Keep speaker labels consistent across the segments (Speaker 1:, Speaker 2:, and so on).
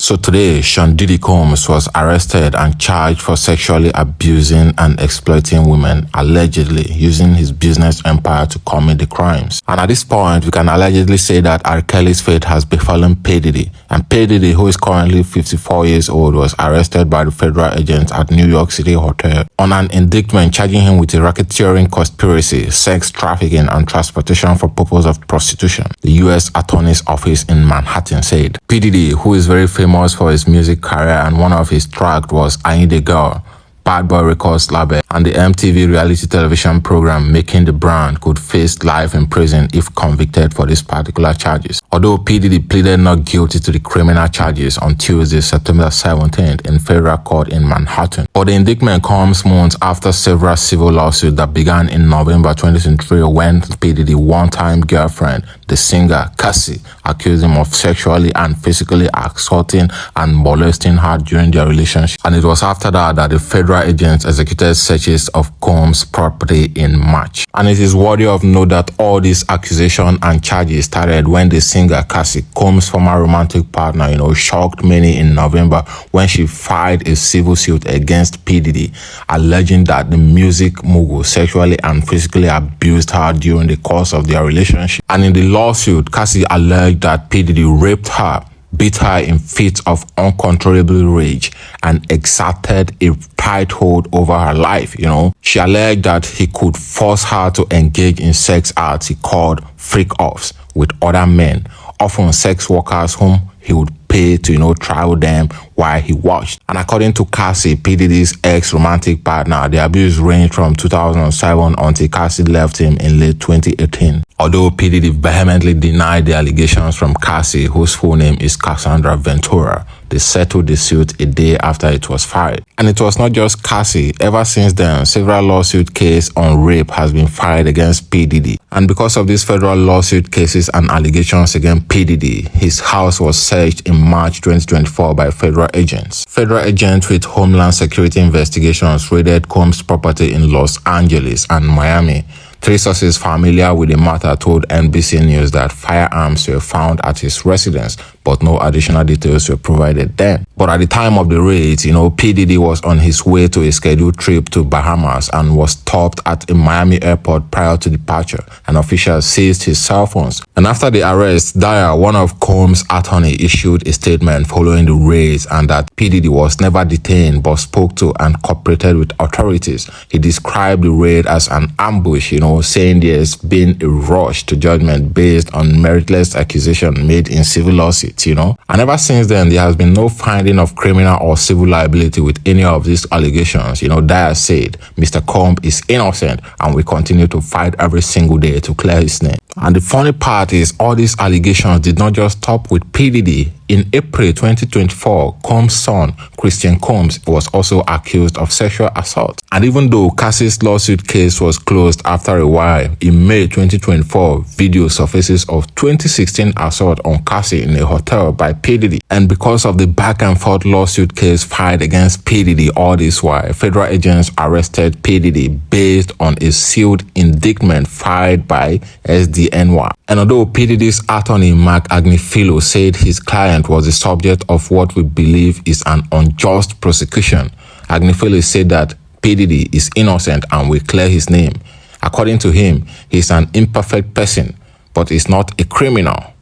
Speaker 1: So today, Diddy Combs was arrested and charged for sexually abusing and exploiting women, allegedly using his business empire to commit the crimes. And at this point, we can allegedly say that R. Kelly's fate has befallen P. Diddy. And P. Diddy, who is currently 54 years old, was arrested by the federal agents at New York City Hotel on an indictment charging him with a racketeering conspiracy, sex trafficking, and transportation for purpose of prostitution. The U.S. Attorney's Office in Manhattan said. P. Diddy, who is very famous for his music career, and one of his tracks was I Need a Girl, Bad Boy Records label, and the MTV reality television program Making the Brand, could face life in prison if convicted for these particular charges. Although P. Diddy pleaded not guilty to the criminal charges on Tuesday, September 17th in federal court in Manhattan. But the indictment comes months after several civil lawsuits that began in November 2023 when P. Diddy's one-time girlfriend, the singer Cassie, accused him of sexually and physically assaulting and molesting her during their relationship. And it was after that the federal agents executed searches of Combs' property in March. And it is worthy of note that all these accusations and charges started when the singer Cassie, Combs' former romantic partner, shocked many in November when she filed a civil suit against P. Diddy, alleging that the music mogul sexually and physically abused her during the course of their relationship. And in the lawsuit, Cassie alleged that P. Diddy raped her, beat her in fits of uncontrollable rage, and exerted a tight hold over her life. She alleged that he could force her to engage in sex acts he called freak-offs with other men, often sex workers whom he would pay to trial them while he watched. And according to Cassie, P. Diddy's ex-romantic partner, the abuse ranged from 2007 until Cassie left him in late 2018. Although P. Diddy vehemently denied the allegations from Cassie, whose full name is Cassandra Ventura, they settled the suit a day after it was filed. And it was not just Cassie. Ever since then, several lawsuit cases on rape has been filed against P. Diddy. And because of these federal lawsuit cases and allegations against P. Diddy, his house was searched in March 2024 by federal agents. Federal agents with Homeland Security investigations raided Combs' property in Los Angeles and Miami. Three sources familiar with the matter told NBC News that firearms were found at his residence, but no additional details were provided then. But at the time of the raids, P. Diddy was on his way to a scheduled trip to Bahamas and was stopped at a Miami airport prior to departure. An official seized his cell phones. And after the arrest, Dyer, one of Combs' attorney, issued a statement following the raids and that P. Diddy was never detained but spoke to and cooperated with authorities. He described the raid as an ambush, saying there's been a rush to judgment based on meritless accusation made in civil lawsuits, And ever since then, there has been no finding of criminal or civil liability with any of these allegations. Dyer said, Mr. Combs is innocent and we continue to fight every single day to clear his name. And the funny part is all these allegations did not just stop with P. Diddy. In April 2024, Combs' son, Christian Combs, was also accused of sexual assault. And even though Cassie's lawsuit case was closed after a while, in May 2024, video surfaces of 2016 assault on Cassie in a hotel by P. Diddy. And because of the back and forth lawsuit case filed against P. Diddy all this while, federal agents arrested P. Diddy based on a sealed indictment filed by SDNY. And although P. Diddy's attorney, Mark Agnifilo, said his client was the subject of what we believe is an unjust prosecution, Agnifilo said that P. Diddy is innocent and will clear his name. According to him, he is an imperfect person, but is not a criminal.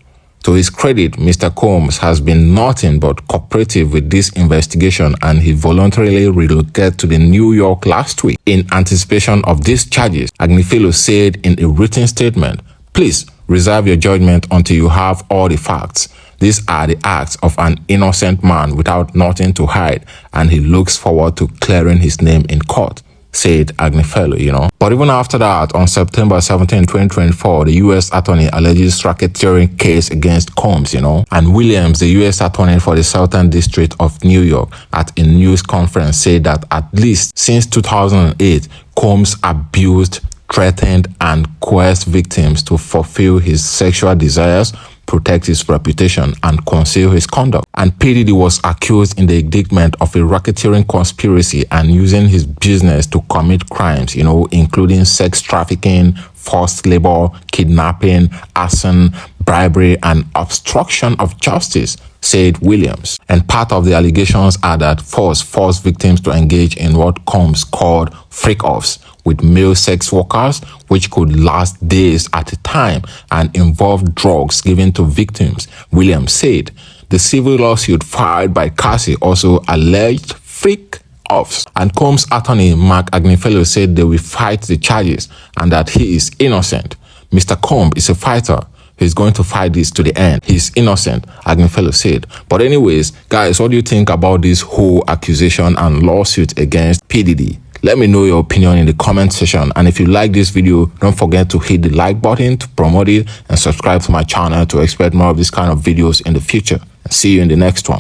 Speaker 1: To his credit, Mr. Combs has been nothing but cooperative with this investigation, and he voluntarily relocated to New York last week in anticipation of these charges. Agnifilo said in a written statement, "Please reserve your judgment until you have all the facts. These are the acts of an innocent man without nothing to hide, and he looks forward to clearing his name in court," said Agnifilo, But even after that, on September 17, 2024, the U.S. attorney alleges racketeering case against Combs, And Williams, the U.S. attorney for the Southern District of New York, at a news conference said that at least since 2008, Combs abused, threatened, and coerced victims to fulfill his sexual desires, protect his reputation, and conceal his conduct. And P. Diddy was accused in the indictment of a racketeering conspiracy and using his business to commit crimes, including sex trafficking, forced labor, kidnapping, arson, bribery, and obstruction of justice, said Williams. And part of the allegations are that forced victims to engage in what Combs called freak-offs with male sex workers, which could last days at a time and involve drugs given to victims, Williams said. The civil lawsuit filed by Cassie also alleged freak-offs, and Combs' attorney Mark Agnifilo said they will fight the charges and that he is innocent. Mr. Combs is a fighter. He's going to fight this to the end. He's innocent, Agnifilo said. But anyways, guys, what do you think about this whole accusation and lawsuit against P. Diddy? Let me know your opinion in the comment section. And if you like this video, don't forget to hit the like button to promote it and subscribe to my channel to expect more of this kind of videos in the future. And see you in the next one.